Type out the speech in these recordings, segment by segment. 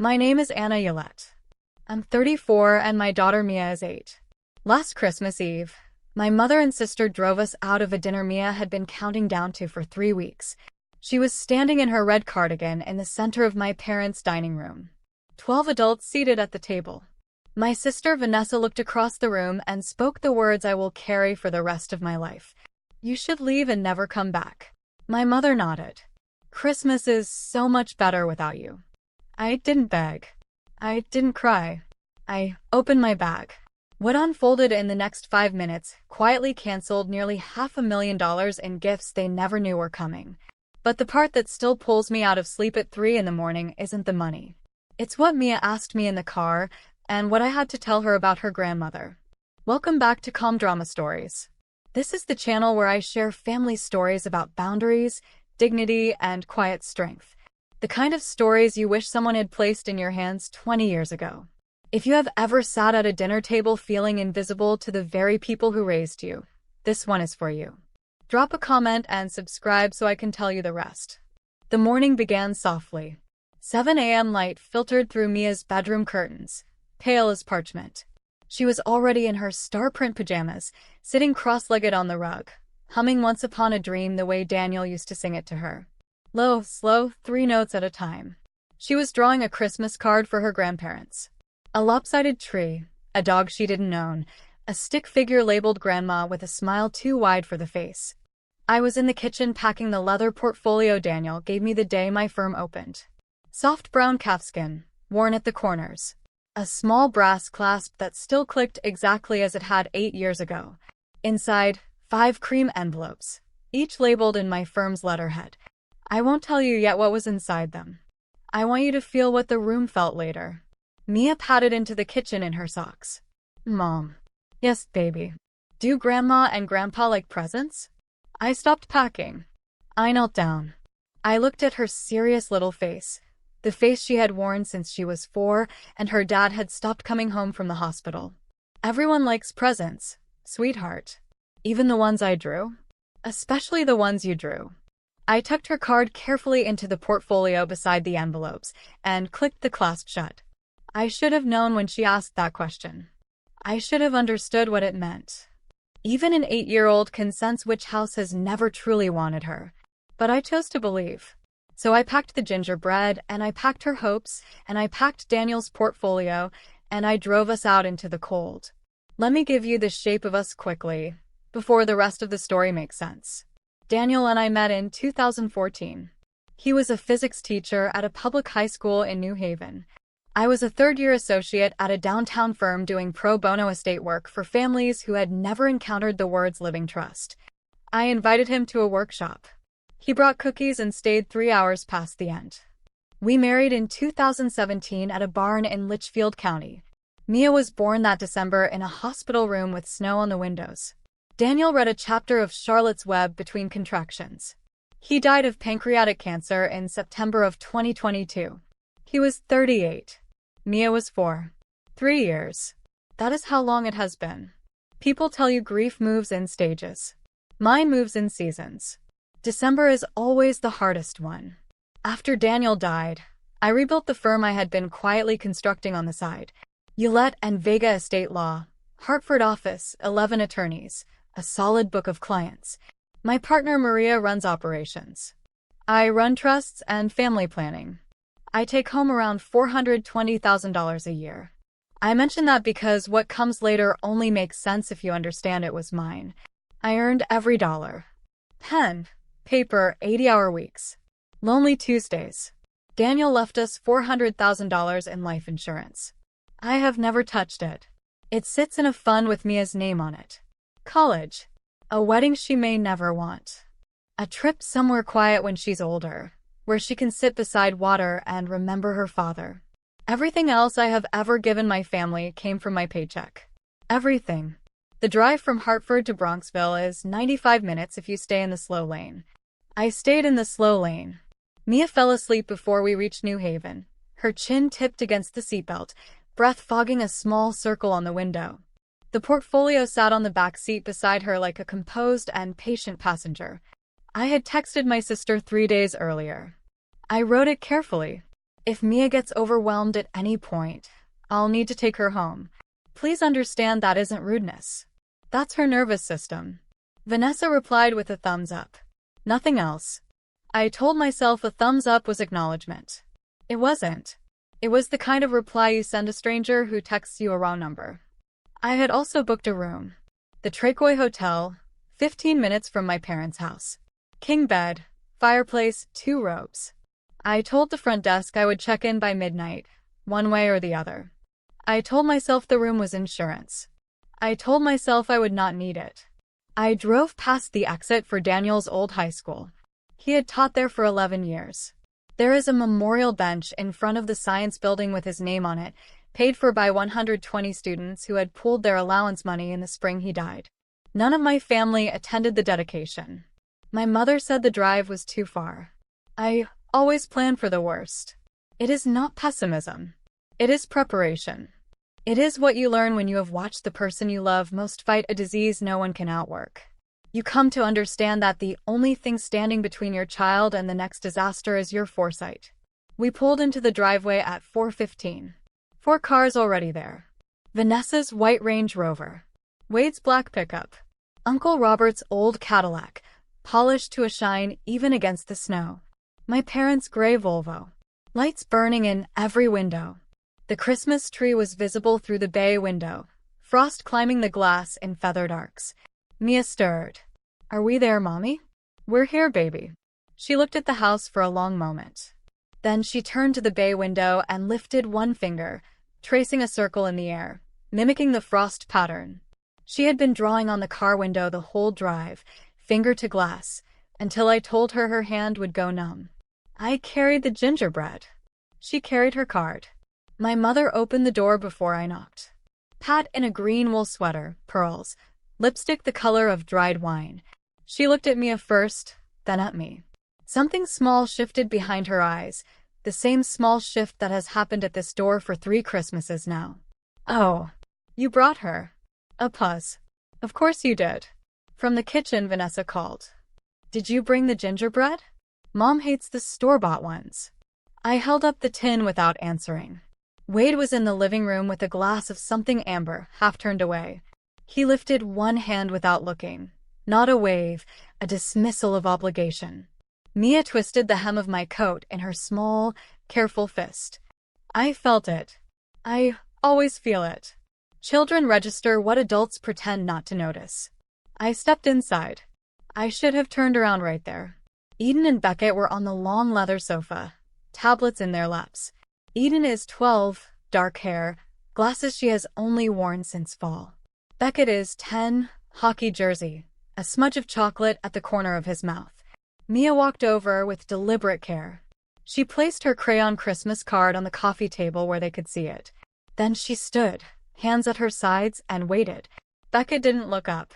My name is Anna Yolette. I'm 34 and my daughter Mia is 8. Last Christmas Eve, my mother and sister drove us out of a dinner Mia had been counting down to for 3 weeks. She was standing in her red cardigan in the center of my parents' dining room. 12 adults seated at the table. My sister Vanessa looked across the room and spoke the words I will carry for the rest of my life. You should leave and never come back. My mother nodded. Christmas is so much better without you. I didn't beg. I didn't cry. I opened my bag. What unfolded in the next 5 minutes quietly canceled nearly $500,000 in gifts they never knew were coming. But the part that still pulls me out of sleep at 3 in the morning isn't the money. It's what Mia asked me in the car and what I had to tell her about her grandmother. Welcome back to Calm Drama Stories. This is the channel where I share family stories about boundaries, dignity, and quiet strength. The kind of stories you wish someone had placed in your hands 20 years ago. If you have ever sat at a dinner table feeling invisible to the very people who raised you, this one is for you. Drop a comment and subscribe so I can tell you the rest. The morning began softly. 7 a.m. light filtered through Mia's bedroom curtains, pale as parchment. She was already in her star-print pajamas, sitting cross-legged on the rug, humming Once Upon a Dream the way Daniel used to sing it to her. Low, slow, 3 notes at a time. She was drawing a Christmas card for her grandparents. A lopsided tree, a dog she didn't own, a stick figure labeled Grandma with a smile too wide for the face. I was in the kitchen packing the leather portfolio Daniel gave me the day my firm opened. Soft brown calfskin, worn at the corners. A small brass clasp that still clicked exactly as it had 8 years ago. Inside, 5 cream envelopes, each labeled in my firm's letterhead. I won't tell you yet what was inside them. I want you to feel what the room felt later. Mia padded into the kitchen in her socks. Mom. Yes, baby. Do Grandma and Grandpa like presents? I stopped packing. I knelt down. I looked at her serious little face, the face she had worn since she was 4 and her dad had stopped coming home from the hospital. Everyone likes presents, sweetheart. Even the ones I drew? Especially the ones you drew. I tucked her card carefully into the portfolio beside the envelopes and clicked the clasp shut. I should have known when she asked that question. I should have understood what it meant. Even an 8-year-old can sense which house has never truly wanted her. But I chose to believe. So I packed the gingerbread, and I packed her hopes, and I packed Daniel's portfolio, and I drove us out into the cold. Let me give you the shape of us quickly, before the rest of the story makes sense. Daniel and I met in 2014. He was a physics teacher at a public high school in New Haven. I was a third-year associate at a downtown firm doing pro bono estate work for families who had never encountered the words living trust. I invited him to a workshop. He brought cookies and stayed 3 hours past the end. We married in 2017 at a barn in Litchfield County. Mia was born that December in a hospital room with snow on the windows. Daniel read a chapter of Charlotte's Web between contractions. He died of pancreatic cancer in September of 2022. He was 38. Mia was 4. 3 years. That is how long it has been. People tell you grief moves in stages. Mine moves in seasons. December is always the hardest one. After Daniel died, I rebuilt the firm I had been quietly constructing on the side. Yolette and Vega Estate Law, Hartford office, 11 attorneys, a solid book of clients. My partner Maria runs operations. I run trusts and family planning. I take home around $420,000 a year. I mention that because what comes later only makes sense if you understand it was mine. I earned every dollar. Pen, paper, 80-hour weeks. Lonely Tuesdays. Daniel left us $400,000 in life insurance. I have never touched it. It sits in a fund with Mia's name on it. College. A wedding she may never want. A trip somewhere quiet when she's older, where she can sit beside water and remember her father. Everything else I have ever given my family came from my paycheck. Everything. The drive from Hartford to Bronxville is 95 minutes if you stay in the slow lane. I stayed in the slow lane. Mia fell asleep before we reached New Haven, her chin tipped against the seatbelt, breath fogging a small circle on the window. The portfolio sat on the back seat beside her like a composed and patient passenger. I had texted my sister 3 days earlier. I wrote it carefully. If Mia gets overwhelmed at any point, I'll need to take her home. Please understand that isn't rudeness. That's her nervous system. Vanessa replied with a thumbs up. Nothing else. I told myself a thumbs up was acknowledgement. It wasn't. It was the kind of reply you send a stranger who texts you a wrong number. I had also booked a room. The Trakoi Hotel, 15 minutes from my parents' house. King bed, fireplace, 2 robes. I told the front desk I would check in by midnight, one way or the other. I told myself the room was insurance. I told myself I would not need it. I drove past the exit for Daniel's old high school. He had taught there for 11 years. There is a memorial bench in front of the science building with his name on it, paid for by 120 students who had pooled their allowance money in the spring he died. None of my family attended the dedication. My mother said the drive was too far. I always plan for the worst. It is not pessimism. It is preparation. It is what you learn when you have watched the person you love most fight a disease no one can outwork. You come to understand that the only thing standing between your child and the next disaster is your foresight. We pulled into the driveway at 4:15. 4 cars already there. Vanessa's white Range Rover. Wade's black pickup. Uncle Robert's old Cadillac, polished to a shine even against the snow. My parents' gray Volvo. Lights burning in every window. The Christmas tree was visible through the bay window, frost climbing the glass in feathered arcs. Mia stirred. Are we there, Mommy? We're here, baby. She looked at the house for a long moment. Then she turned to the bay window and lifted one finger, tracing a circle in the air, mimicking the frost pattern. She had been drawing on the car window the whole drive, finger to glass, until I told her her hand would go numb. I carried the gingerbread. She carried her card. My mother opened the door before I knocked. Pat in a green wool sweater, pearls, lipstick the color of dried wine. She looked at Mia first, then at me. Something small shifted behind her eyes, the same small shift that has happened at this door for 3 Christmases now. Oh, you brought her. A pause. Of course you did. From the kitchen, Vanessa called. Did you bring the gingerbread? Mom hates the store-bought ones. I held up the tin without answering. Wade was in the living room with a glass of something amber, half turned away. He lifted one hand without looking. Not a wave, a dismissal of obligation. Mia twisted the hem of my coat in her small, careful fist. I felt it. I always feel it. Children register what adults pretend not to notice. I stepped inside. I should have turned around right there. Eden and Beckett were on the long leather sofa, tablets in their laps. Eden is 12, dark hair, glasses she has only worn since fall. Beckett is 10, hockey jersey, a smudge of chocolate at the corner of his mouth. Mia walked over with deliberate care. She placed her crayon Christmas card on the coffee table where they could see it. Then she stood, hands at her sides, and waited. Beckett didn't look up.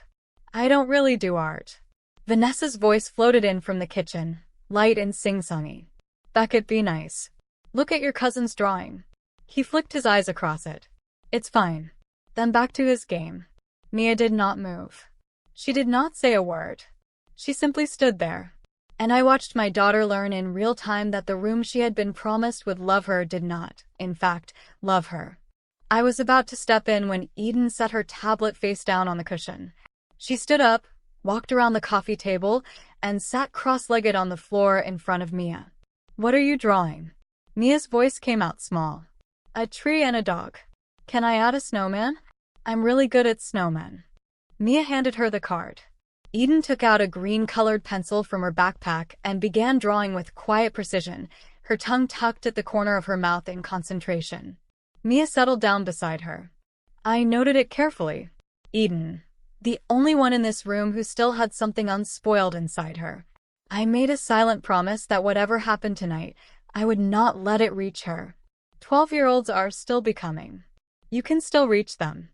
I don't really do art. Vanessa's voice floated in from the kitchen, light and sing-songy. Beckett, be nice. Look at your cousin's drawing. He flicked his eyes across it. It's fine. Then back to his game. Mia did not move. She did not say a word. She simply stood there. And I watched my daughter learn in real time that the room she had been promised would love her did not, in fact, love her. I was about to step in when Eden set her tablet face down on the cushion. She stood up, walked around the coffee table, and sat cross-legged on the floor in front of Mia. What are you drawing? Mia's voice came out small. A tree and a dog. Can I add a snowman? I'm really good at snowmen. Mia handed her the card. Eden took out a green-colored pencil from her backpack and began drawing with quiet precision, her tongue tucked at the corner of her mouth in concentration. Mia settled down beside her. I noted it carefully. Eden. The only one in this room who still had something unspoiled inside her. I made a silent promise that whatever happened tonight, I would not let it reach her. 12-year-olds are still becoming. You can still reach them.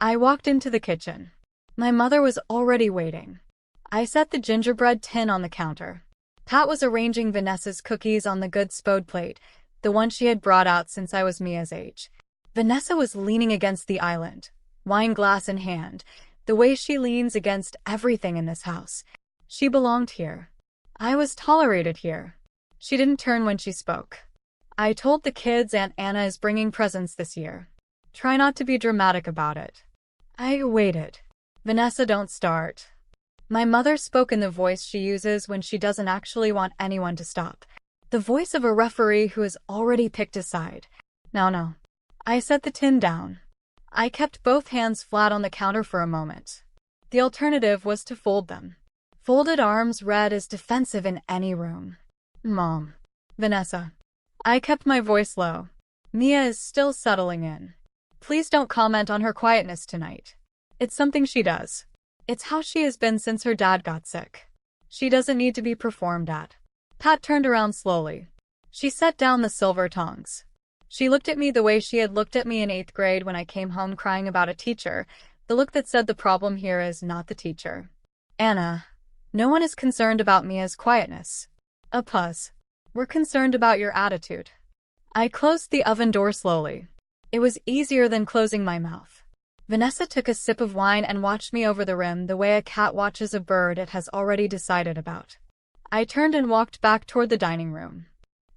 I walked into the kitchen. My mother was already waiting. I set the gingerbread tin on the counter. Pat was arranging Vanessa's cookies on the good spode plate, the one she had brought out since I was Mia's age. Vanessa was leaning against the island, wine glass in hand, the way she leans against everything in this house. She belonged here. I was tolerated here. She didn't turn when she spoke. I told the kids Aunt Anna is bringing presents this year. Try not to be dramatic about it. I waited. Vanessa, don't start. My mother spoke in the voice she uses when she doesn't actually want anyone to stop. The voice of a referee who has already picked a side. No. I set the tin down. I kept both hands flat on the counter for a moment. The alternative was to fold them. Folded arms read as defensive in any room. Mom. Vanessa. I kept my voice low. Mia is still settling in. Please don't comment on her quietness tonight. It's something she does. It's how she has been since her dad got sick. She doesn't need to be performed at. Pat turned around slowly. She set down the silver tongs. She looked at me the way she had looked at me in 8th grade when I came home crying about a teacher, the look that said the problem here is not the teacher. Anna, no one is concerned about Mia's quietness. A pause. We're concerned about your attitude. I closed the oven door slowly. It was easier than closing my mouth. Vanessa took a sip of wine and watched me over the rim the way a cat watches a bird it has already decided about. I turned and walked back toward the dining room.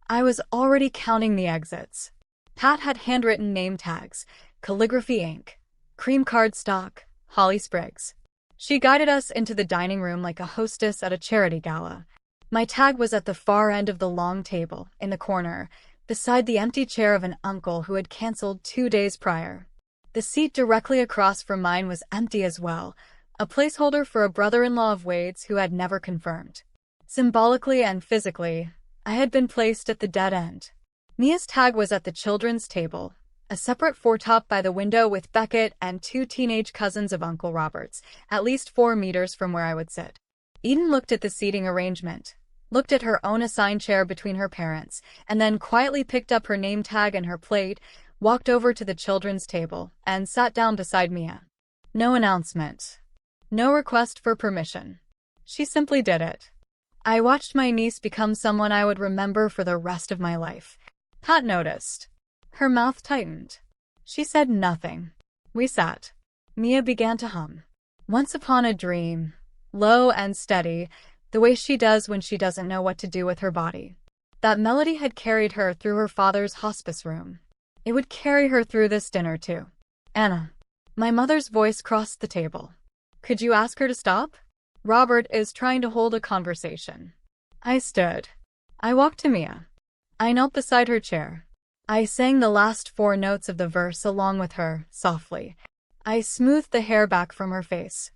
I was already counting the exits. Pat had handwritten name tags, calligraphy ink, cream cardstock, holly sprigs. She guided us into the dining room like a hostess at a charity gala. My tag was at the far end of the long table, in the corner, beside the empty chair of an uncle who had canceled 2 days prior. The seat directly across from mine was empty as well, a placeholder for a brother-in-law of Wade's who had never confirmed. Symbolically and physically, I had been placed at the dead end. Mia's tag was at the children's table, a separate foretop by the window with Beckett and 2 teenage cousins of Uncle Robert's, at least 4 meters from where I would sit. Eden looked at the seating arrangement, looked at her own assigned chair between her parents, and then quietly picked up her name tag and her plate, walked over to the children's table, and sat down beside Mia. No announcement. No request for permission. She simply did it. I watched my niece become someone I would remember for the rest of my life. Pat noticed. Her mouth tightened. She said nothing. We sat. Mia began to hum. Once upon a dream, low and steady, the way she does when she doesn't know what to do with her body. That melody had carried her through her father's hospice room. It would carry her through this dinner too. Anna. My mother's voice crossed the table. Could you ask her to stop? Robert is trying to hold a conversation. I stood. I walked to Mia. I knelt beside her chair. I sang the last 4 notes of the verse along with her, softly. I smoothed the hair back from her face.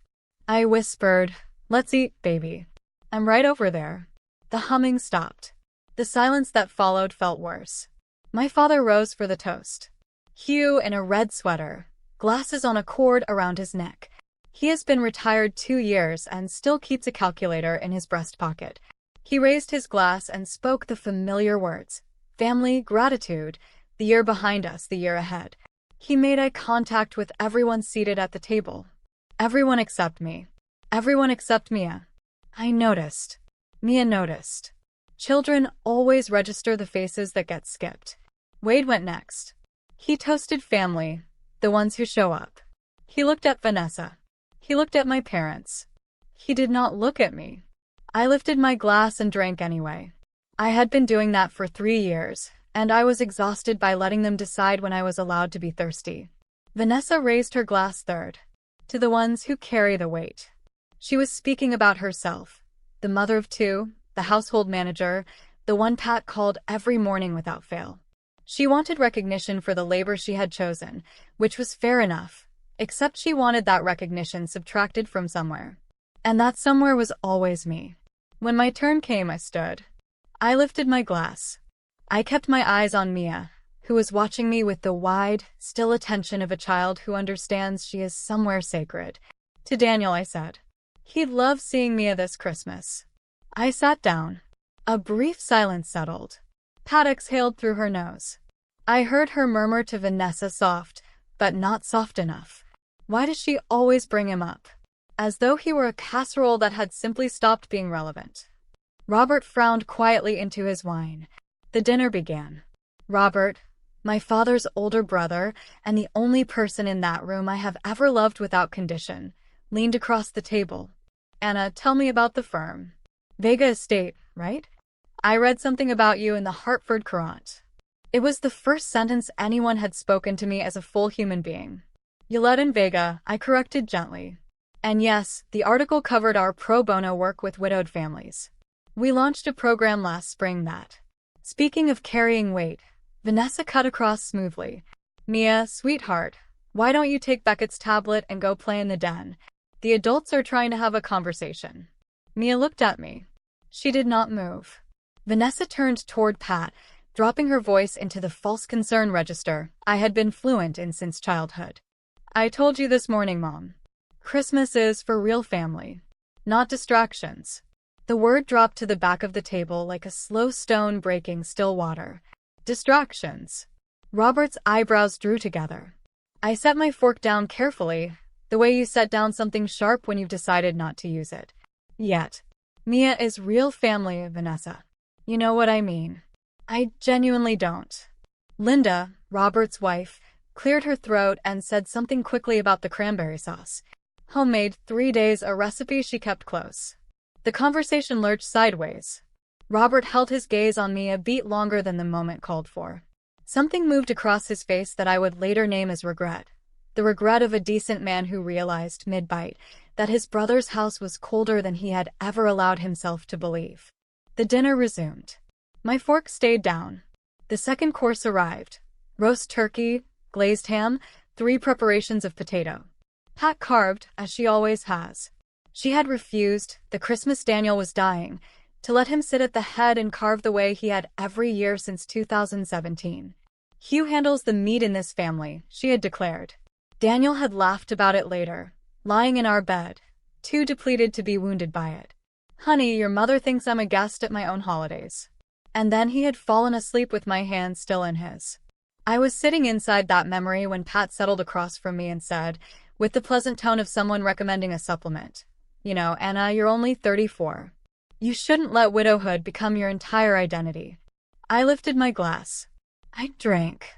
I whispered, "Let's eat, baby. I'm right over there." The humming stopped. The silence that followed felt worse. My father rose for the toast. Hugh in a red sweater, glasses on a cord around his neck. He has been retired 2 years and still keeps a calculator in his breast pocket. He raised his glass and spoke the familiar words. Family, gratitude, the year behind us, the year ahead. He made eye contact with everyone seated at the table. Everyone except me. Everyone except Mia. I noticed. Mia noticed. Children always register the faces that get skipped. Wade went next. He toasted family, the ones who show up. He looked at Vanessa. He looked at my parents. He did not look at me. I lifted my glass and drank anyway. I had been doing that for 3 years, and I was exhausted by letting them decide when I was allowed to be thirsty. Vanessa raised her glass third. To the ones who carry the weight. She was speaking about herself, the mother of 2, the household manager, the one Pat called every morning without fail. She wanted recognition for the labor she had chosen, which was fair enough, except she wanted that recognition subtracted from somewhere. And that somewhere was always me. When my turn came, I stood. I lifted my glass. I kept my eyes on Mia, who was watching me with the wide, still attention of a child who understands she is somewhere sacred. To Daniel, I said, "He'd love seeing Mia this Christmas." I sat down. A brief silence settled. Pat exhaled through her nose. I heard her murmur to Vanessa, soft, but not soft enough. Why does she always bring him up? As though he were a casserole that had simply stopped being relevant. Robert frowned quietly into his wine. The dinner began. Robert, my father's older brother, and the only person in that room I have ever loved without condition, leaned across the table. Anna, tell me about the firm. Vega Estate, right? I read something about you in the Hartford Courant. It was the first sentence anyone had spoken to me as a full human being. Yolette and Vega, I corrected gently. And yes, the article covered our pro bono work with widowed families. We launched a program last spring that. Speaking of carrying weight, Vanessa cut across smoothly. Mia, sweetheart, why don't you take Beckett's tablet and go play in the den? The adults are trying to have a conversation. Mia looked at me. She did not move. Vanessa turned toward Pat, dropping her voice into the false concern register I had been fluent in since childhood. I told you this morning, Mom. Christmas is for real family, not distractions. The word dropped to the back of the table like a slow stone breaking still water. Distractions. Robert's eyebrows drew together. I set my fork down carefully, the way you set down something sharp when you've decided not to use it. Yet, Mia is real family, Vanessa. You know what I mean. I genuinely don't. Linda, Robert's wife, cleared her throat and said something quickly about the cranberry sauce. Homemade, 3 days, a recipe she kept close. The conversation lurched sideways. Robert held his gaze on me a beat longer than the moment called for. Something moved across his face that I would later name as regret. The regret of a decent man who realized, mid-bite, that his brother's house was colder than he had ever allowed himself to believe. The dinner resumed. My fork stayed down. The second course arrived. Roast turkey, glazed ham, 3 preparations of potato. Pat carved, as she always has. She had refused, the Christmas Daniel was dying, to let him sit at the head and carve the way he had every year since 2017. Hugh handles the meat in this family, she had declared. Daniel had laughed about it later, lying in our bed, too depleted to be wounded by it. Honey, your mother thinks I'm a guest at my own holidays. And then he had fallen asleep with my hand still in his. I was sitting inside that memory when Pat settled across from me and said, with the pleasant tone of someone recommending a supplement, "You know, Anna, you're only 34. You shouldn't let widowhood become your entire identity." I lifted my glass. I drank.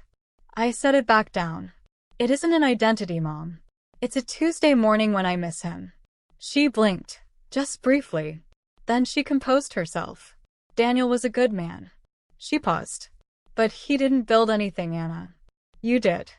I set it back down. It isn't an identity, Mom. It's a Tuesday morning when I miss him. She blinked, just briefly. Then she composed herself. Daniel was a good man. She paused. But he didn't build anything, Anna. You did.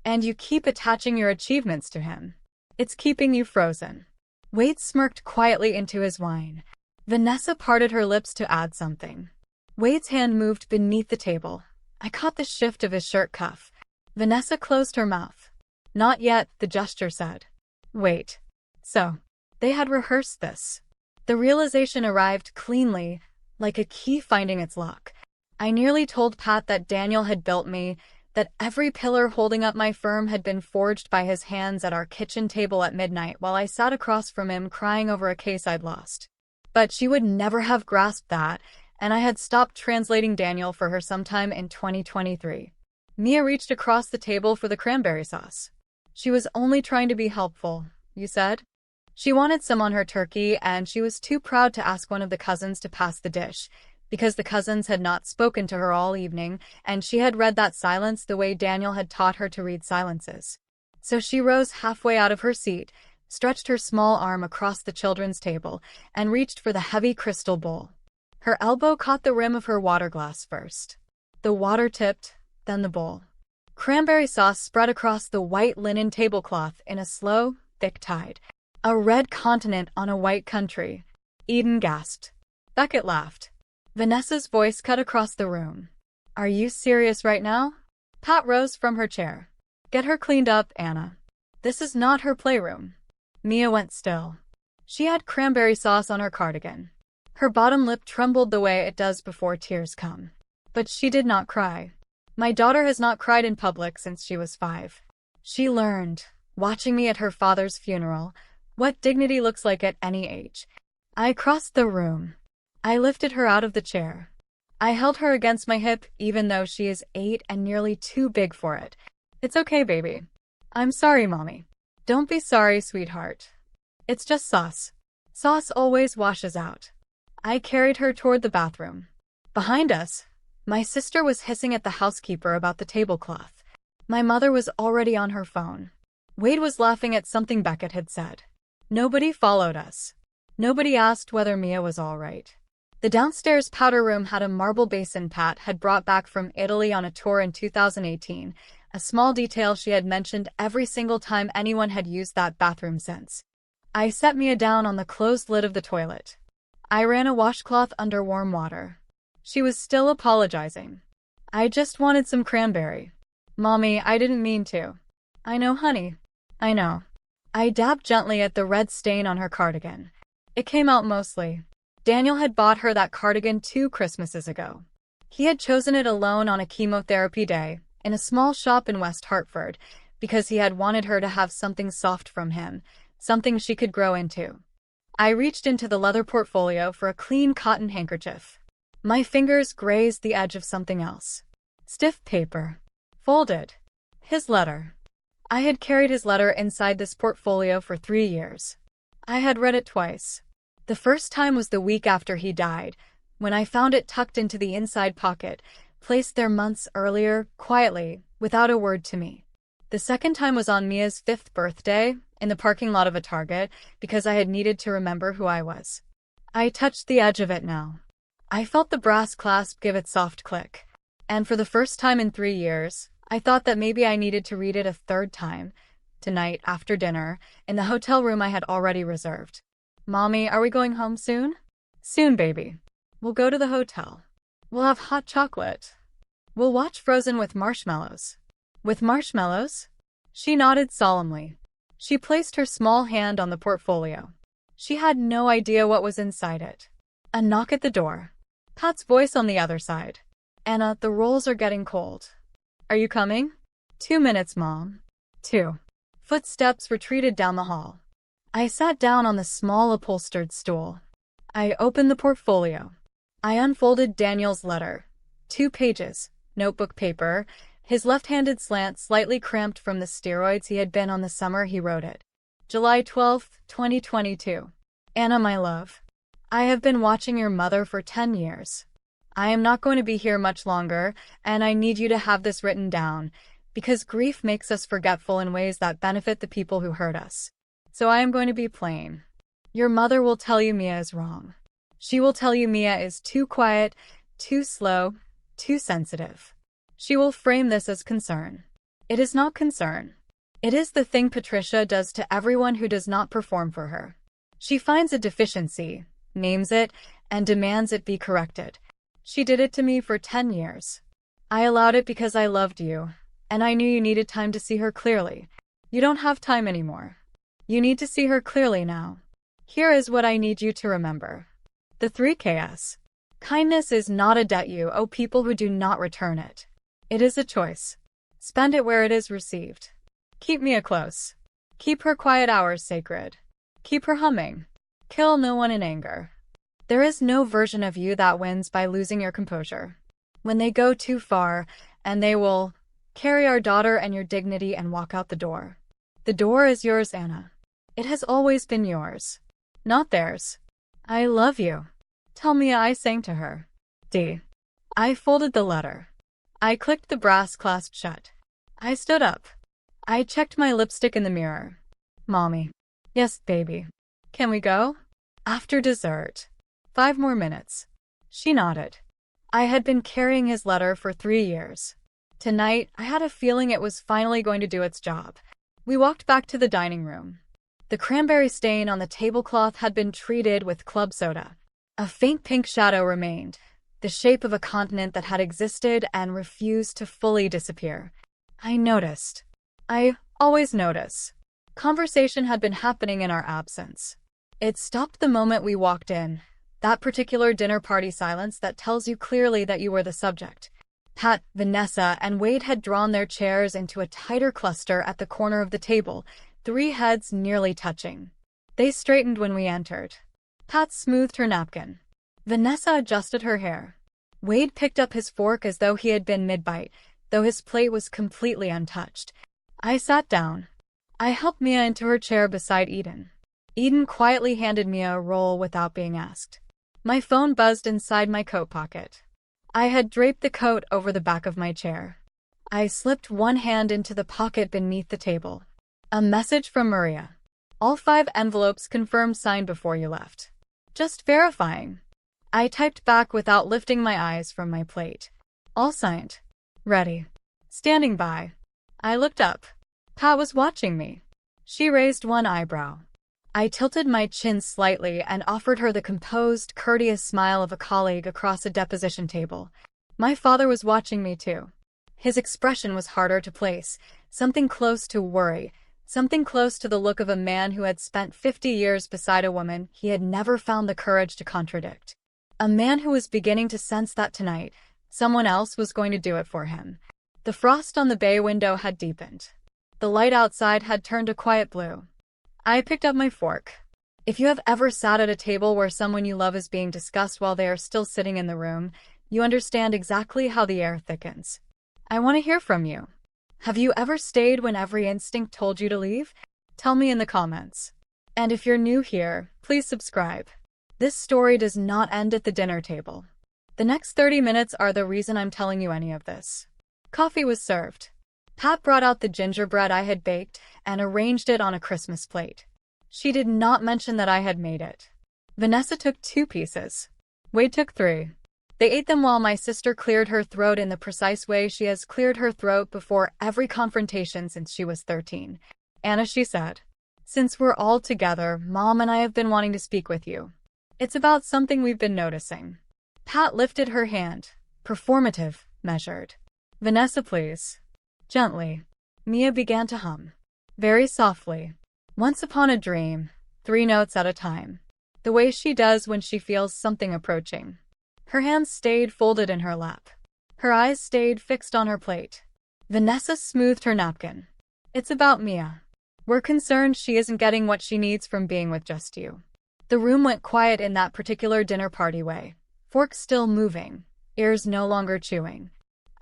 And you keep attaching your achievements to him. It's keeping you frozen. Wade smirked quietly into his wine. Vanessa parted her lips to add something. Wade's hand moved beneath the table. I caught the shift of his shirt cuff. Vanessa closed her mouth. Not yet, the gesture said. Wait. So, they had rehearsed this. The realization arrived cleanly, like a key finding its lock. I nearly told Pat that Daniel had built me, that every pillar holding up my firm had been forged by his hands at our kitchen table at midnight while I sat across from him crying over a case I'd lost. But she would never have grasped that, and I had stopped translating Daniel for her sometime in 2023. Mia reached across the table for the cranberry sauce. She was only trying to be helpful, you said? She wanted some on her turkey, and she was too proud to ask one of the cousins to pass the dish, because the cousins had not spoken to her all evening, and she had read that silence the way Daniel had taught her to read silences. So she rose halfway out of her seat, stretched her small arm across the children's table, and reached for the heavy crystal bowl. Her elbow caught the rim of her water glass first. The water tipped, then the bowl. Cranberry sauce spread across the white linen tablecloth in a slow, thick tide. A red continent on a white country. Eden gasped. Beckett laughed. Vanessa's voice cut across the room. Are you serious right now? Pat rose from her chair. Get her cleaned up, Anna. This is not her playroom. Mia went still. She had cranberry sauce on her cardigan. Her bottom lip trembled the way it does before tears come. But she did not cry. My daughter has not cried in public since she was 5. She learned, watching me at her father's funeral, what dignity looks like at any age. I crossed the room. I lifted her out of the chair. I held her against my hip even though she is 8 and nearly too big for it. It's okay, baby. I'm sorry, Mommy. Don't be sorry, sweetheart. It's just sauce. Sauce always washes out. I carried her toward the bathroom. Behind us, my sister was hissing at the housekeeper about the tablecloth. My mother was already on her phone. Wade was laughing at something Beckett had said. Nobody followed us. Nobody asked whether Mia was all right. The downstairs powder room had a marble basin Pat had brought back from Italy on a tour in 2018, a small detail she had mentioned every single time anyone had used that bathroom since. I set Mia down on the closed lid of the toilet. I ran a washcloth under warm water. She was still apologizing. I just wanted some cranberry. Mommy, I didn't mean to. I know, honey. I know. I dabbed gently at the red stain on her cardigan. It came out mostly. Daniel had bought her that cardigan 2 Christmases ago. He had chosen it alone on a chemotherapy day, in a small shop in West Hartford, because he had wanted her to have something soft from him, something she could grow into. I reached into the leather portfolio for a clean cotton handkerchief. My fingers grazed the edge of something else. Stiff paper. Folded. His letter. I had carried his letter inside this portfolio for 3 years. I had read it twice. The first time was the week after he died, when I found it tucked into the inside pocket, placed there months earlier, quietly, without a word to me. The second time was on Mia's 5th birthday, in the parking lot of a Target, because I had needed to remember who I was. I touched the edge of it now. I felt the brass clasp give its soft click. And for the first time in 3 years, I thought that maybe I needed to read it a third time, tonight after dinner, in the hotel room I had already reserved. Mommy, are we going home soon? Soon, baby. We'll go to the hotel. We'll have hot chocolate. We'll watch Frozen with marshmallows. With marshmallows? She nodded solemnly. She placed her small hand on the portfolio. She had no idea what was inside it. A knock at the door. Pat's voice on the other side. Anna, the rolls are getting cold. Are you coming? 2 minutes, Mom. 2. Footsteps retreated down the hall. I sat down on the small upholstered stool. I opened the portfolio. I unfolded Daniel's letter. 2 pages, notebook paper, his left-handed slant slightly cramped from the steroids he had been on the summer he wrote it. July 12, 2022. Anna, my love. I have been watching your mother for 10 years. I am not going to be here much longer, and I need you to have this written down, because grief makes us forgetful in ways that benefit the people who hurt us. So I am going to be plain. Your mother will tell you Mia is wrong. She will tell you Mia is too quiet, too slow, too sensitive. She will frame this as concern. It is not concern. It is the thing Patricia does to everyone who does not perform for her. She finds a deficiency, names it, and demands it be corrected. She did it to me for 10 years. I allowed it because I loved you, and I knew you needed time to see her clearly. You don't have time anymore. You need to see her clearly now. Here is what I need you to remember. The 3 Ks. Kindness is not a debt you owe people who do not return it. It is a choice. Spend it where it is received. Keep Mia close. Keep her quiet hours sacred. Keep her humming. Kill no one in anger. There is no version of you that wins by losing your composure. When they go too far, and they will carry our daughter and your dignity and walk out the door. The door is yours, Anna. It has always been yours. Not theirs. I love you. Tell Mia I sang to her. D. I folded the letter. I clicked the brass clasp shut. I stood up. I checked my lipstick in the mirror. Mommy. Yes, baby. Can we go? After dessert. 5 more minutes. She nodded. I had been carrying his letter for 3 years. Tonight, I had a feeling it was finally going to do its job. We walked back to the dining room. The cranberry stain on the tablecloth had been treated with club soda. A faint pink shadow remained, the shape of a continent that had existed and refused to fully disappear. I noticed. I always notice. Conversation had been happening in our absence. It stopped the moment we walked in, that particular dinner party silence that tells you clearly that you were the subject. Pat, Vanessa, and Wade had drawn their chairs into a tighter cluster at the corner of the table, 3 heads nearly touching. They straightened when we entered. Pat smoothed her napkin. Vanessa adjusted her hair. Wade picked up his fork as though he had been mid-bite, though his plate was completely untouched. I sat down. I helped Mia into her chair beside Eden. Eden quietly handed Mia a roll without being asked. My phone buzzed inside my coat pocket. I had draped the coat over the back of my chair. I slipped one hand into the pocket beneath the table. A message from Maria. All 5 envelopes confirmed signed before you left. Just verifying. I typed back without lifting my eyes from my plate. All signed. Ready. Standing by. I looked up. Pat was watching me. She raised one eyebrow. I tilted my chin slightly and offered her the composed, courteous smile of a colleague across a deposition table. My father was watching me too. His expression was harder to place, something close to worry, something close to the look of a man who had spent 50 years beside a woman he had never found the courage to contradict. A man who was beginning to sense that tonight, someone else was going to do it for him. The frost on the bay window had deepened. The light outside had turned a quiet blue. I picked up my fork. If you have ever sat at a table where someone you love is being discussed while they are still sitting in the room, you understand exactly how the air thickens. I want to hear from you. Have you ever stayed when every instinct told you to leave? Tell me in the comments. And if you're new here, please subscribe. This story does not end at the dinner table. The next 30 minutes are the reason I'm telling you any of this. Coffee was served. Pat brought out the gingerbread I had baked and arranged it on a Christmas plate. She did not mention that I had made it. Vanessa took 2 pieces. Wade took 3. They ate them while my sister cleared her throat in the precise way she has cleared her throat before every confrontation since she was 13. Anna, she said, since we're all together, Mom and I have been wanting to speak with you. It's about something we've been noticing. Pat lifted her hand. Performative, measured. Vanessa, please. Gently. Mia began to hum. Very softly. Once upon a dream, 3 notes at a time. The way she does when she feels something approaching. Her hands stayed folded in her lap. Her eyes stayed fixed on her plate. Vanessa smoothed her napkin. It's about Mia. We're concerned she isn't getting what she needs from being with just you. The room went quiet in that particular dinner party way. Forks still moving, ears no longer chewing.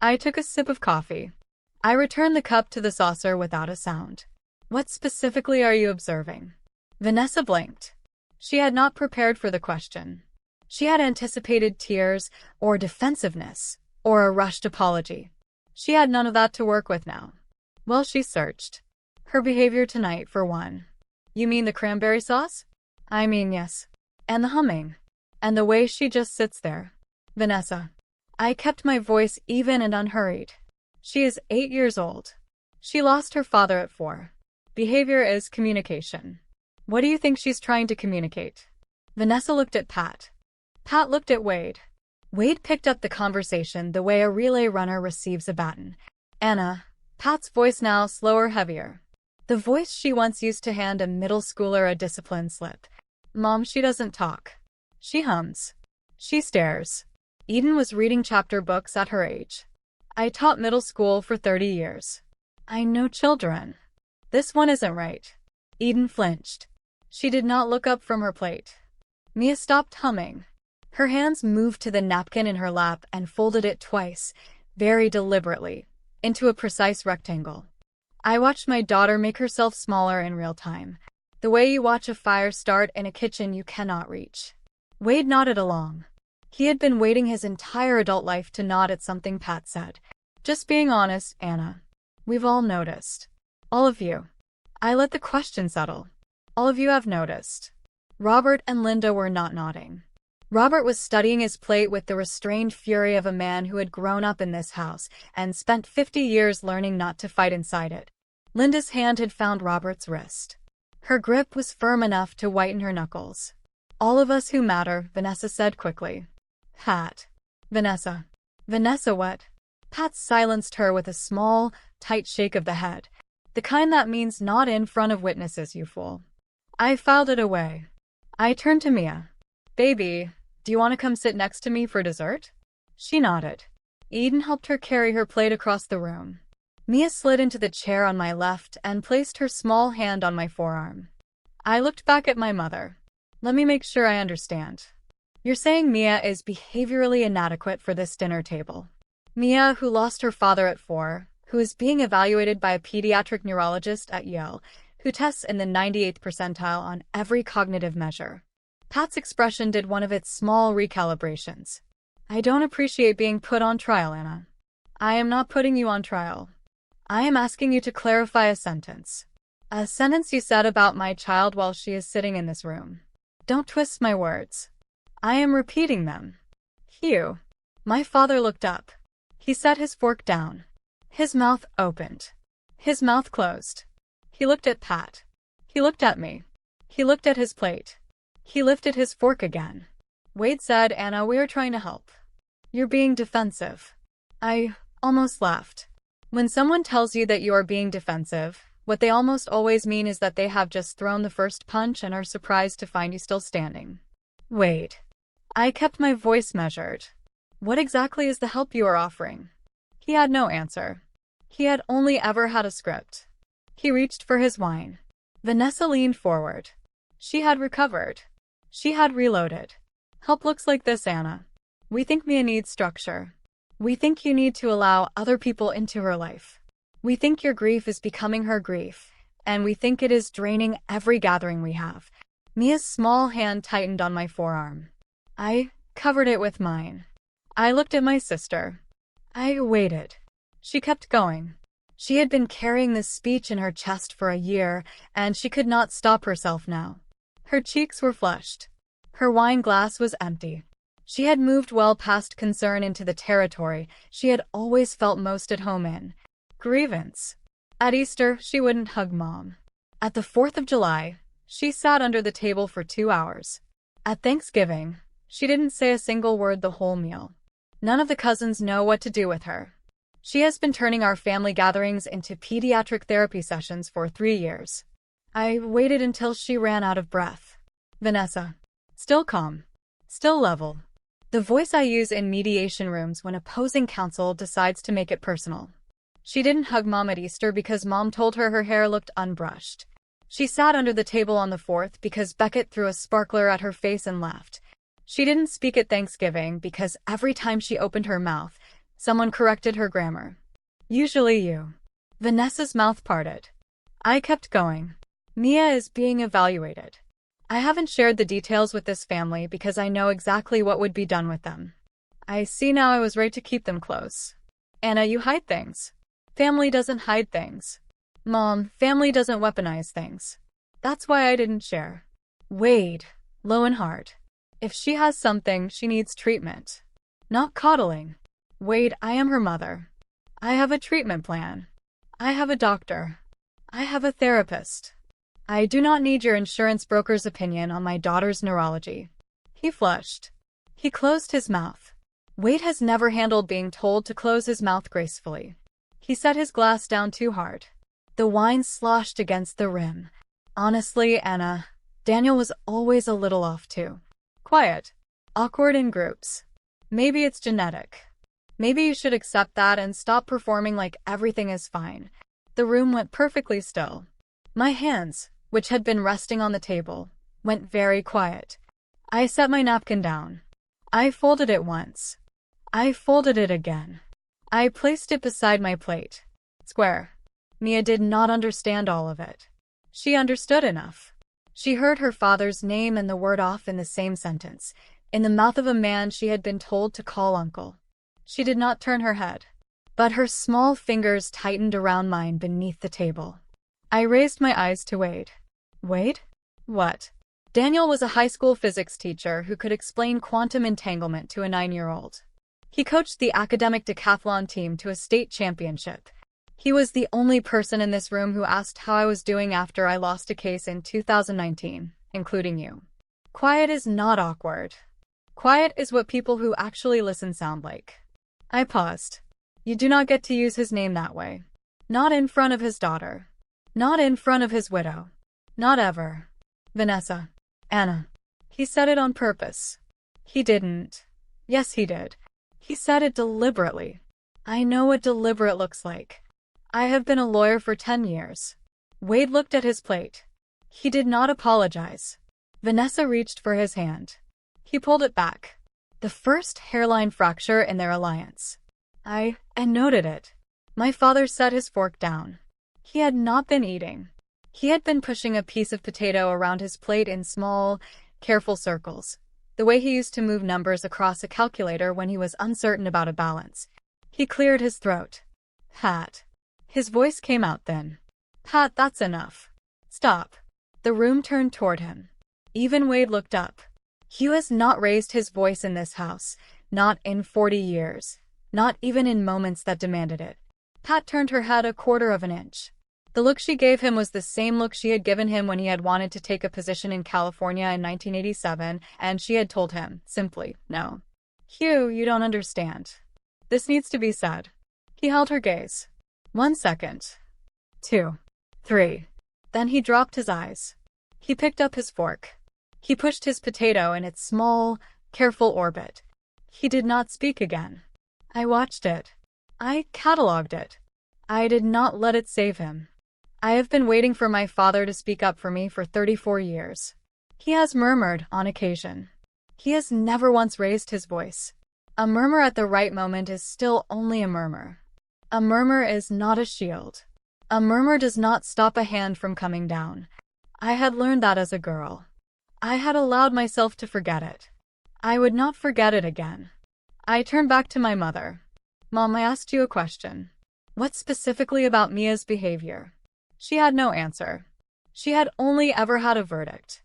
I took a sip of coffee. I returned the cup to the saucer without a sound. What specifically are you observing? Vanessa blinked. She had not prepared for the question. She had anticipated tears, or defensiveness, or a rushed apology. She had none of that to work with now. Well, she searched. Her behavior tonight, for one. You mean the cranberry sauce? I mean, yes. And the humming. And the way she just sits there. Vanessa. I kept my voice even and unhurried. She is 8 years old. She lost her father at 4. Behavior is communication. What do you think she's trying to communicate? Vanessa looked at Pat. Pat looked at Wade. Wade picked up the conversation the way a relay runner receives a baton. Anna. Pat's voice now slower, heavier. The voice she once used to hand a middle schooler a discipline slip. Mom, she doesn't talk. She hums. She stares. Eden was reading chapter books at her age. I taught middle school for 30 years. I know children. This one isn't right. Eden flinched. She did not look up from her plate. Mia stopped humming. Her hands moved to the napkin in her lap and folded it twice, very deliberately, into a precise rectangle. I watched my daughter make herself smaller in real time, the way you watch a fire start in a kitchen you cannot reach. Wade nodded along. He had been waiting his entire adult life to nod at something Pat said. Just being honest, Anna. We've all noticed. All of you. I let the question settle. All of you have noticed. Robert and Linda were not nodding. Robert was studying his plate with the restrained fury of a man who had grown up in this house and spent 50 years learning not to fight inside it. Linda's hand had found Robert's wrist. Her grip was firm enough to whiten her knuckles. All of us who matter, Vanessa said quickly. Pat. Vanessa. Vanessa, what? Pat silenced her with a small, tight shake of the head. The kind that means not in front of witnesses, you fool. I filed it away. I turned to Mia. Baby, do you want to come sit next to me for dessert? She nodded. Eden helped her carry her plate across the room. Mia slid into the chair on my left and placed her small hand on my forearm. I looked back at my mother. Let me make sure I understand. You're saying Mia is behaviorally inadequate for this dinner table. Mia, who lost her father at 4, who is being evaluated by a pediatric neurologist at Yale, who tests in the 98th percentile on every cognitive measure. Pat's expression did one of its small recalibrations. I don't appreciate being put on trial, Anna. I am not putting you on trial. I am asking you to clarify a sentence. A sentence you said about my child while she is sitting in this room. Don't twist my words. I am repeating them. Hugh. My father looked up. He set his fork down. His mouth opened. His mouth closed. He looked at Pat. He looked at me. He looked at his plate. He lifted his fork again. Wade said, Anna, we are trying to help. You're being defensive. I almost laughed. When someone tells you that you are being defensive, what they almost always mean is that they have just thrown the first punch and are surprised to find you still standing. Wade. I kept my voice measured. What exactly is the help you are offering? He had no answer. He had only ever had a script. He reached for his wine. Vanessa leaned forward. She had recovered. She had reloaded. Help looks like this, Anna. We think Mia needs structure. We think you need to allow other people into her life. We think your grief is becoming her grief, and we think it is draining every gathering we have. Mia's small hand tightened on my forearm. I covered it with mine. I looked at my sister. I waited. She kept going. She had been carrying this speech in her chest for a year, and she could not stop herself now. Her cheeks were flushed. Her wine glass was empty. She had moved well past concern into the territory she had always felt most at home in. Grievance. At Easter, she wouldn't hug Mom. At the 4th of July, she sat under the table for 2 hours. At Thanksgiving, she didn't say a single word the whole meal. None of the cousins know what to do with her. She has been turning our family gatherings into pediatric therapy sessions for 3 years. I waited until she ran out of breath. Vanessa. Still calm. Still level. The voice I use in mediation rooms when opposing counsel decides to make it personal. She didn't hug Mom at Easter because Mom told her her hair looked unbrushed. She sat under the table on the 4th because Beckett threw a sparkler at her face and laughed. She didn't speak at Thanksgiving because every time she opened her mouth, someone corrected her grammar. Usually you. Vanessa's mouth parted. I kept going. Mia is being evaluated. I haven't shared the details with this family because I know exactly what would be done with them. I see now I was right to keep them close. Anna, you hide things. Family doesn't hide things. Mom, family doesn't weaponize things. That's why I didn't share. Wade, low in heart. If she has something, she needs treatment. Not coddling. Wade, I am her mother. I have a treatment plan. I have a doctor. I have a therapist. I do not need your insurance broker's opinion on my daughter's neurology. He flushed. He closed his mouth. Wade has never handled being told to close his mouth gracefully. He set his glass down too hard. The wine sloshed against the rim. Honestly, Anna, Daniel was always a little off too. Quiet. Awkward in groups. Maybe it's genetic. Maybe you should accept that and stop performing like everything is fine. The room went perfectly still. My hands, which had been resting on the table, went very quiet. I set my napkin down. I folded it once. I folded it again. I placed it beside my plate. Square. Mia did not understand all of it. She understood enough. She heard her father's name and the word off in the same sentence, in the mouth of a man she had been told to call uncle. She did not turn her head, but her small fingers tightened around mine beneath the table. I raised my eyes to Wade. Wade? What? Daniel was a high school physics teacher who could explain quantum entanglement to a 9-year-old. He coached the academic decathlon team to a state championship. He was the only person in this room who asked how I was doing after I lost a case in 2019, including you. Quiet is not awkward. Quiet is what people who actually listen sound like. I paused. You do not get to use his name that way. Not in front of his daughter. Not in front of his widow. Not ever. Vanessa. Anna. He said it on purpose. He didn't. Yes, he did. He said it deliberately. I know what deliberate looks like. I have been a lawyer for 10 years. Wade looked at his plate. He did not apologize. Vanessa reached for his hand. He pulled it back. The first hairline fracture in their alliance. I noted it. My father set his fork down. He had not been eating. He had been pushing a piece of potato around his plate in small, careful circles, the way he used to move numbers across a calculator when he was uncertain about a balance. He cleared his throat. Pat. His voice came out then. Pat, that's enough. Stop. The room turned toward him. Even Wade looked up. He has not raised his voice in this house, not in 40 years, not even in moments that demanded it. Pat turned her head a quarter of an inch. The look she gave him was the same look she had given him when he had wanted to take a position in California in 1987, and she had told him, simply, no. Hugh, you don't understand. This needs to be said. He held her gaze. 1 second. 2. 3. Then he dropped his eyes. He picked up his fork. He pushed his potato in its small, careful orbit. He did not speak again. I watched it. I catalogued it. I did not let it save him. I have been waiting for my father to speak up for me for 34 years. He has murmured on occasion. He has never once raised his voice. A murmur at the right moment is still only a murmur. A murmur is not a shield. A murmur does not stop a hand from coming down. I had learned that as a girl. I had allowed myself to forget it. I would not forget it again. I turned back to my mother. Mom, I asked you a question. What specifically about Mia's behavior? She had no answer. She had only ever had a verdict.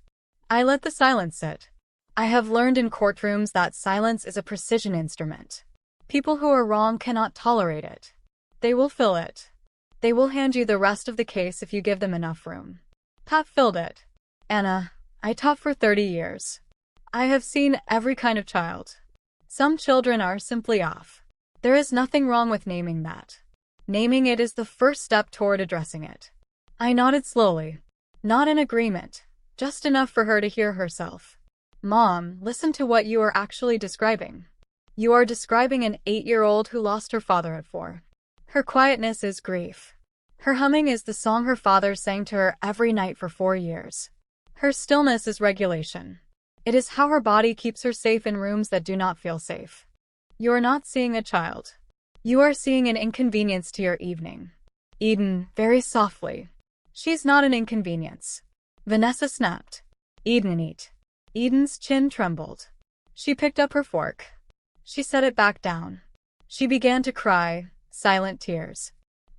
I let the silence sit. I have learned in courtrooms that silence is a precision instrument. People who are wrong cannot tolerate it. They will fill it. They will hand you the rest of the case if you give them enough room. Pat filled it. Anna, I taught for 30 years. I have seen every kind of child. Some children are simply off. There is nothing wrong with naming that. Naming it is the first step toward addressing it. I nodded slowly. Not in agreement, just enough for her to hear herself. Mom, listen to what you are actually describing. You are describing an 8-year-old who lost her father at 4. Her quietness is grief. Her humming is the song her father sang to her every night for 4 years. Her stillness is regulation. It is how her body keeps her safe in rooms that do not feel safe. You are not seeing a child. You are seeing an inconvenience to your evening. Eden, very softly. She's not an inconvenience. Vanessa snapped. Eden, eat. Eden's chin trembled. She picked up her fork. She set it back down. She began to cry, silent tears.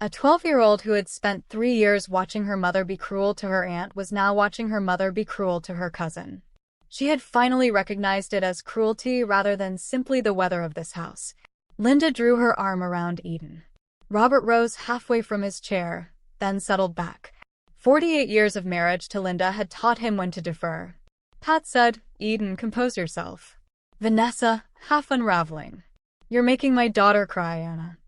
A 12-year-old who had spent 3 years watching her mother be cruel to her aunt was now watching her mother be cruel to her cousin. She had finally recognized it as cruelty rather than simply the weather of this house. Linda drew her arm around Eden. Robert rose halfway from his chair, then settled back. 48 years of marriage to Linda had taught him when to defer. Pat said, Eden, compose yourself. Vanessa, half unraveling. You're making my daughter cry, Anna.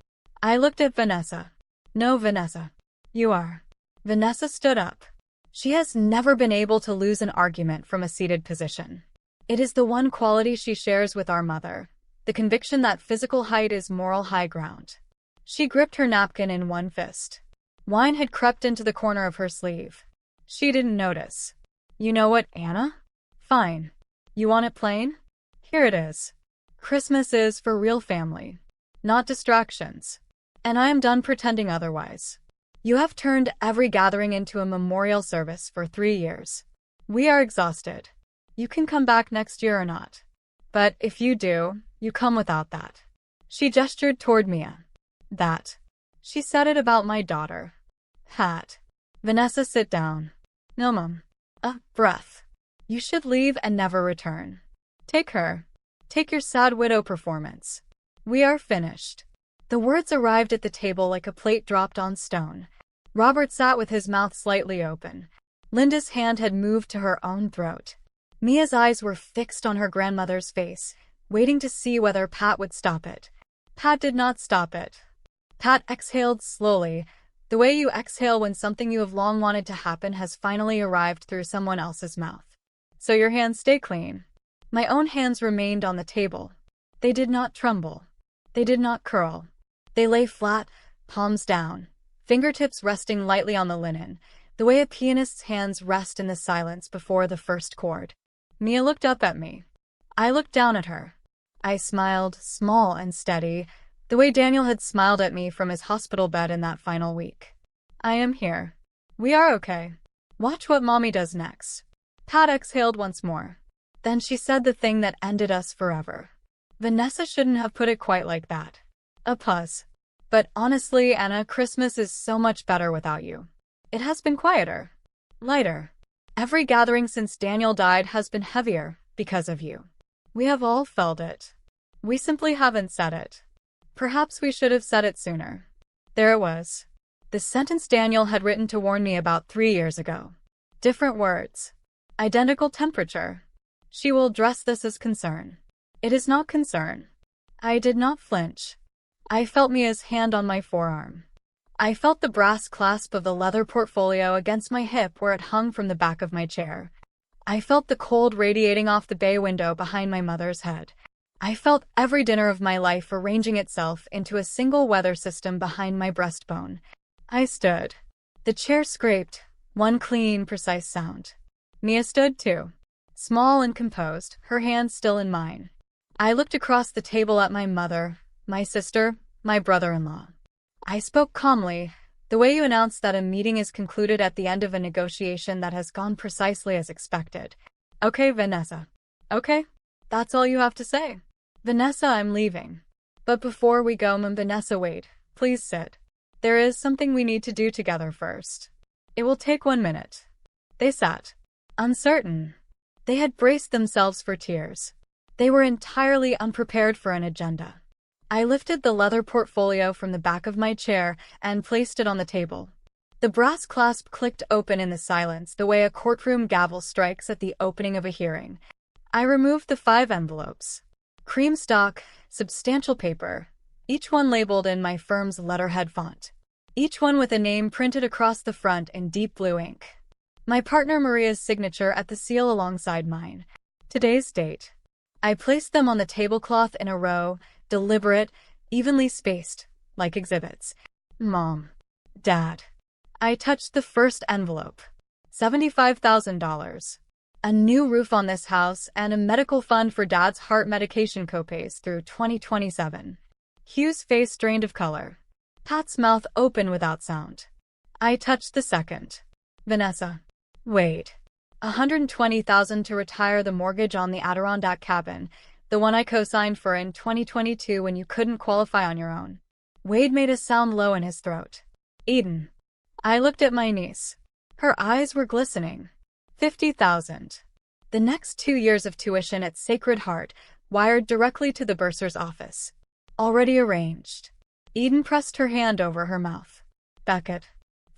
I looked at Vanessa. No, Vanessa. You are. Vanessa stood up. She has never been able to lose an argument from a seated position. It is the one quality she shares with our mother, the conviction that physical height is moral high ground. She gripped her napkin in one fist. Wine had crept into the corner of her sleeve. She didn't notice. You know what, Anna? Fine. You want it plain? Here it is. Christmas is for real family, not distractions. And I am done pretending otherwise. You have turned every gathering into a memorial service for 3 years. We are exhausted. You can come back next year or not. But if you do, you come without that. She gestured toward Mia. That. She said it about my daughter. Pat. Vanessa, sit down. No, Mom. Breath. You should leave and never return. Take her. Take your sad widow performance. We are finished. The words arrived at the table like a plate dropped on stone. Robert sat with his mouth slightly open. Linda's hand had moved to her own throat. Mia's eyes were fixed on her grandmother's face, waiting to see whether Pat would stop it. Pat did not stop it. Pat exhaled slowly, the way you exhale when something you have long wanted to happen has finally arrived through someone else's mouth. So your hands stay clean. My own hands remained on the table. They did not tremble. They did not curl. They lay flat, palms down, fingertips resting lightly on the linen, the way a pianist's hands rest in the silence before the first chord. Mia looked up at me. I looked down at her. I smiled, small and steady, the way Daniel had smiled at me from his hospital bed in that final week. I am here. We are okay. Watch what Mommy does next. Pat exhaled once more. Then she said the thing that ended us forever. Vanessa shouldn't have put it quite like that. A pause. But honestly, Anna, Christmas is so much better without you. It has been quieter. Lighter. Every gathering since Daniel died has been heavier, because of you. We have all felt it. We simply haven't said it. Perhaps we should have said it sooner. There it was. The sentence Daniel had written to warn me about 3 years ago. Different words. Identical temperature. She will address this as concern. It is not concern. I did not flinch. I felt Mia's hand on my forearm. I felt the brass clasp of the leather portfolio against my hip where it hung from the back of my chair. I felt the cold radiating off the bay window behind my mother's head. I felt every dinner of my life arranging itself into a single weather system behind my breastbone. I stood. The chair scraped, one clean, precise sound. Mia stood too. Small and composed, her hands still in mine. I looked across the table at my mother, my sister, my brother-in-law. I spoke calmly, the way you announce that a meeting is concluded at the end of a negotiation that has gone precisely as expected. Okay, Vanessa. Okay? That's all you have to say. Vanessa, I'm leaving. But before we go, Vanessa, wait. Please sit. There is something we need to do together first. It will take 1 minute. They sat. Uncertain. They had braced themselves for tears. They were entirely unprepared for an agenda. I lifted the leather portfolio from the back of my chair and placed it on the table. The brass clasp clicked open in the silence the way a courtroom gavel strikes at the opening of a hearing. I removed the 5 envelopes. Cream stock, substantial paper, each one labeled in my firm's letterhead font. Each one with a name printed across the front in deep blue ink. My partner Maria's signature at the seal alongside mine. Today's date. I placed them on the tablecloth in a row, deliberate, evenly spaced, like exhibits. Mom. Dad. I touched the first envelope. $75,000. A new roof on this house and a medical fund for Dad's heart medication copays through 2027. Hugh's face drained of color. Pat's mouth open without sound. I touched the second. Vanessa. Wait. $120,000 to retire the mortgage on the Adirondack cabin, the one I co-signed for in 2022 when you couldn't qualify on your own. Wade made a sound low in his throat. Eden. I looked at my niece. Her eyes were glistening. $50,000. The next 2 years of tuition at Sacred Heart, wired directly to the bursar's office. Already arranged. Eden pressed her hand over her mouth. Beckett.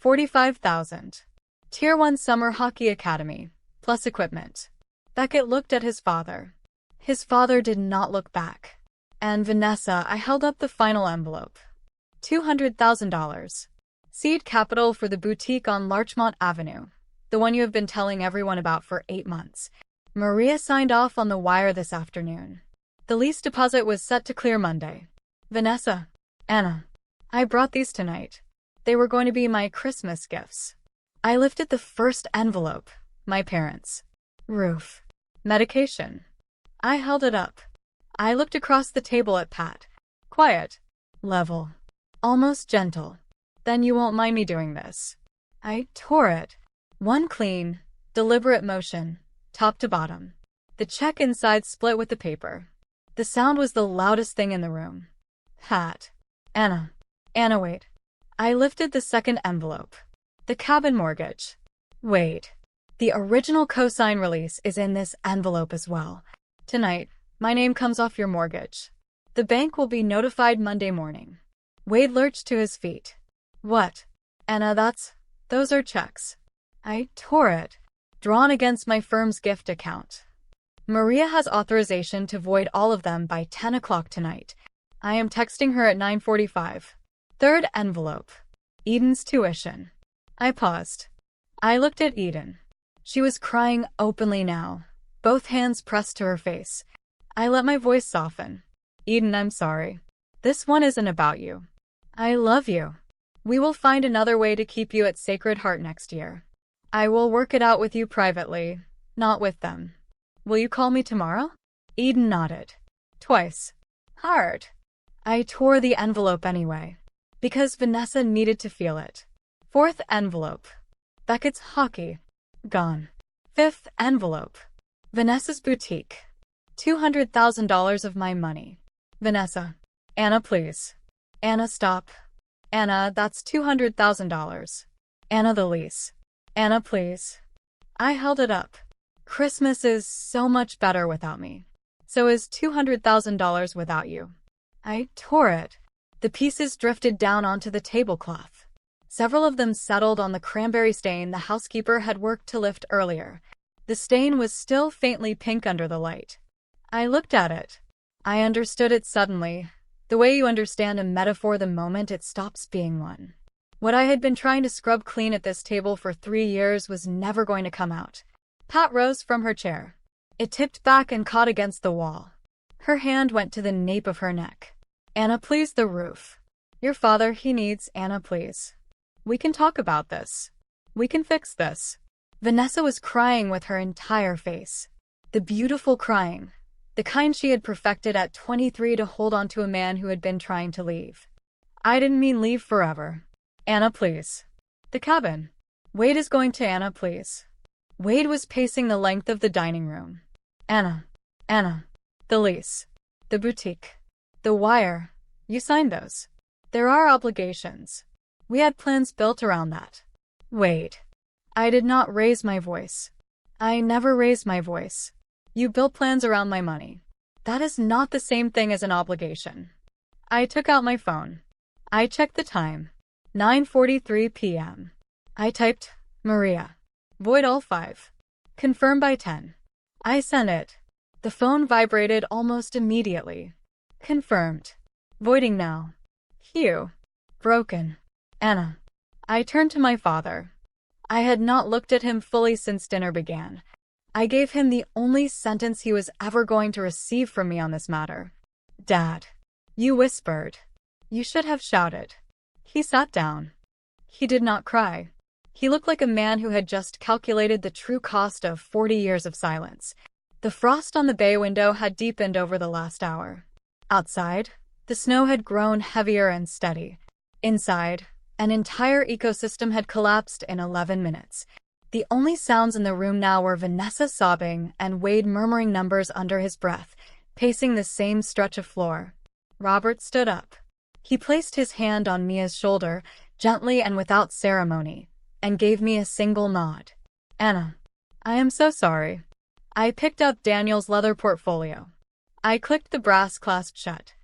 $45,000. Tier 1 Summer Hockey Academy, plus equipment. Beckett looked at his father. His father did not look back. And Vanessa, I held up the final envelope. $200,000. Seed capital for the boutique on Larchmont Avenue, the one you have been telling everyone about for 8 months. Maria signed off on the wire this afternoon. The lease deposit was set to clear Monday. Vanessa. Anna. I brought these tonight. They were going to be my Christmas gifts. I lifted the first envelope. My parents. Roof. Medication. I held it up. I looked across the table at Pat. Quiet. Level. Almost gentle. Then you won't mind me doing this. I tore it. One clean, deliberate motion, top to bottom. The check inside split with the paper. The sound was the loudest thing in the room. Pat. Anna. Anna, wait. I lifted the second envelope. The cabin mortgage. Wait. The original cosign release is in this envelope as well. Tonight, my name comes off your mortgage. The bank will be notified Monday morning. Wade lurched to his feet. What? Anna, those are checks. I tore it. Drawn against my firm's gift account. Maria has authorization to void all of them by 10 o'clock tonight. I am texting her at 9:45. Third envelope. Eden's tuition. I paused. I looked at Eden. She was crying openly now, both hands pressed to her face. I let my voice soften. Eden, I'm sorry. This one isn't about you. I love you. We will find another way to keep you at Sacred Heart next year. I will work it out with you privately, not with them. Will you call me tomorrow? Eden nodded. Twice. Hard. I tore the envelope anyway, because Vanessa needed to feel it. Fourth envelope. Beckett's hockey. Gone. Fifth envelope. Vanessa's boutique. $200,000 of my money. Vanessa. Anna, please. Anna, stop. Anna, that's $200,000. Anna, the lease. Anna, please. I held it up. Christmas is so much better without me. So is $200,000 without you. I tore it. The pieces drifted down onto the tablecloth. Several of them settled on the cranberry stain the housekeeper had worked to lift earlier. The stain was still faintly pink under the light. I looked at it. I understood it suddenly, the way you understand a metaphor the moment it stops being one. What I had been trying to scrub clean at this table for 3 years was never going to come out. Pat rose from her chair. It tipped back and caught against the wall. Her hand went to the nape of her neck. Anna, please, the roof. Your father, he needs Anna, please. We can talk about this. We can fix this. Vanessa was crying with her entire face. The beautiful crying. The kind she had perfected at 23 to hold on to a man who had been trying to leave. I didn't mean leave forever. Anna, please. The cabin. Wade is going to Anna, please. Wade was pacing the length of the dining room. Anna. The lease. The boutique. The wire. You signed those. There are obligations. We had plans built around that. Wade. I did not raise my voice. I never raised my voice. You built plans around my money. That is not the same thing as an obligation. I took out my phone. I checked the time. 9:43 p.m. I typed, Maria. Void all 5. Confirm by 10. I sent it. The phone vibrated almost immediately. Confirmed. Voiding now. Hugh. Broken. Anna. I turned to my father. I had not looked at him fully since dinner began. I gave him the only sentence he was ever going to receive from me on this matter. Dad. You whispered. You should have shouted. He sat down. He did not cry. He looked like a man who had just calculated the true cost of 40 years of silence. The frost on the bay window had deepened over the last hour. Outside, the snow had grown heavier and steady. Inside, an entire ecosystem had collapsed in 11 minutes. The only sounds in the room now were Vanessa sobbing and Wade murmuring numbers under his breath, pacing the same stretch of floor. Robert stood up. He placed his hand on Mia's shoulder, gently and without ceremony, and gave me a single nod. Anna. I am so sorry. I picked up Daniel's leather portfolio. I clicked the brass clasp shut.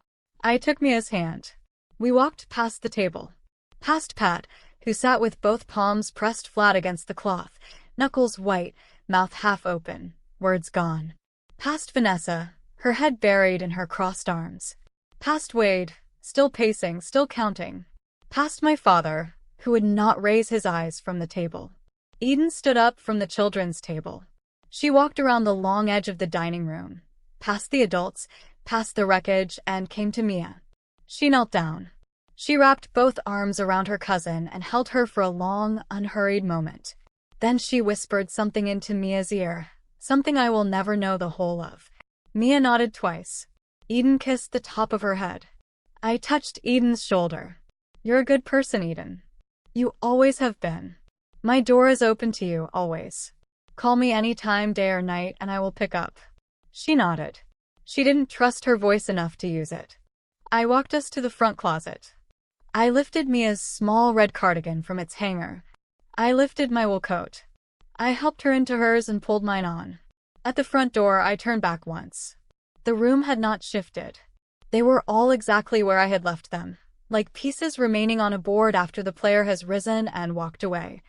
I took Mia's hand. We walked past the table. Past Pat, who sat with both palms pressed flat against the cloth, knuckles white, mouth half open, words gone. Past Vanessa, her head buried in her crossed arms. Past Wade, still pacing, still counting. Past my father, who would not raise his eyes from the table. Eden stood up from the children's table. She walked around the long edge of the dining room, past the adults, past the wreckage, and came to Mia. She knelt down. She wrapped both arms around her cousin and held her for a long, unhurried moment. Then she whispered something into Mia's ear, something I will never know the whole of. Mia nodded twice. Eden kissed the top of her head. I touched Eden's shoulder. You're a good person, Eden. You always have been. My door is open to you, always. Call me any time, day or night, and I will pick up. She nodded. She didn't trust her voice enough to use it. I walked us to the front closet. I lifted Mia's small red cardigan from its hanger. I lifted my wool coat. I helped her into hers and pulled mine on. At the front door, I turned back once. The room had not shifted. They were all exactly where I had left them, like pieces remaining on a board after the player has risen and walked away.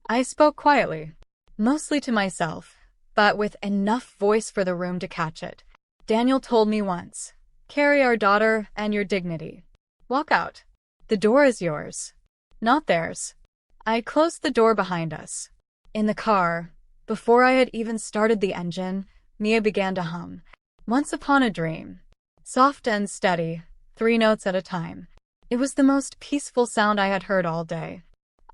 I spoke quietly, mostly to myself, but with enough voice for the room to catch it. Daniel told me once, carry our daughter and your dignity. Walk out. The door is yours, not theirs. I closed the door behind us. In the car, before I had even started the engine, Mia began to hum. Once Upon a Dream. Soft and steady, 3 notes at a time. It was the most peaceful sound I had heard all day.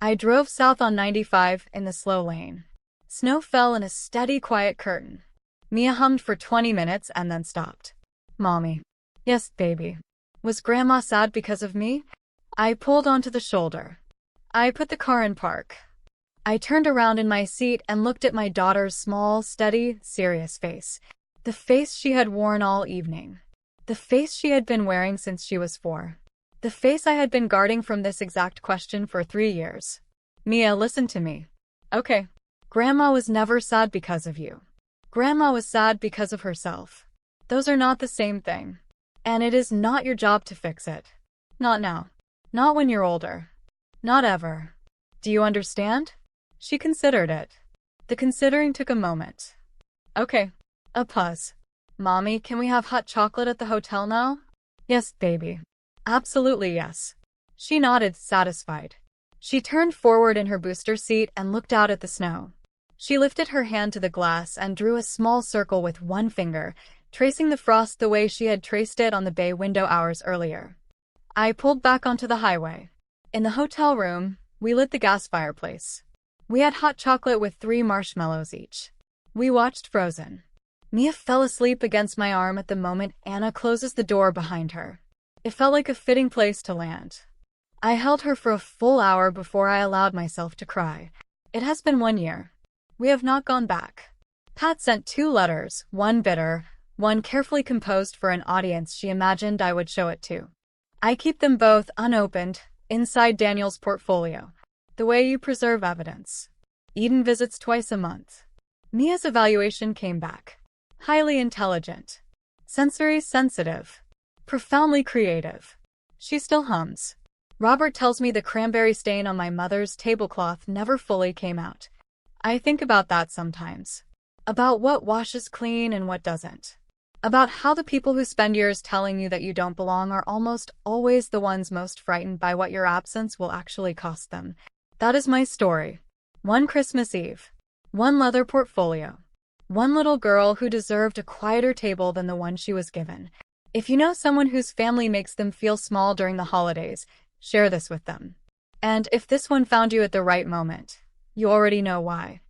I drove south on 95 in the slow lane. Snow fell in a steady, quiet curtain. Mia hummed for 20 minutes and then stopped. Mommy. Yes, baby. Was Grandma sad because of me? I pulled onto the shoulder. I put the car in park. I turned around in my seat and looked at my daughter's small, steady, serious face. The face she had worn all evening. The face she had been wearing since she was 4. The face I had been guarding from this exact question for 3 years. Mia, listen to me. Okay. Grandma was never sad because of you. Grandma was sad because of herself. Those are not the same thing. And it is not your job to fix it. Not now. Not when you're older. Not ever. Do you understand? She considered it. The considering took a moment. Okay. A pause. Mommy, can we have hot chocolate at the hotel now? Yes, baby. Absolutely yes. She nodded, satisfied. She turned forward in her booster seat and looked out at the snow. She lifted her hand to the glass and drew a small circle with one finger, tracing the frost the way she had traced it on the bay window hours earlier. I pulled back onto the highway. In the hotel room, we lit the gas fireplace. We had hot chocolate with 3 marshmallows each. We watched Frozen. Mia fell asleep against my arm at the moment Anna closes the door behind her. It felt like a fitting place to land. I held her for a full hour before I allowed myself to cry. It has been 1 year. We have not gone back. Pat sent 2 letters, one bitter, one carefully composed for an audience she imagined I would show it to. I keep them both unopened, inside Daniel's portfolio. The way you preserve evidence. Eden visits twice a month. Mia's evaluation came back. Highly intelligent. Sensory sensitive. Profoundly creative. She still hums. Robert tells me the cranberry stain on my mother's tablecloth never fully came out. I think about that sometimes. About what washes clean and what doesn't. About how the people who spend years telling you that you don't belong are almost always the ones most frightened by what your absence will actually cost them. That is my story. One Christmas Eve. One leather portfolio. One little girl who deserved a quieter table than the one she was given. If you know someone whose family makes them feel small during the holidays, share this with them. And if this one found you at the right moment, you already know why.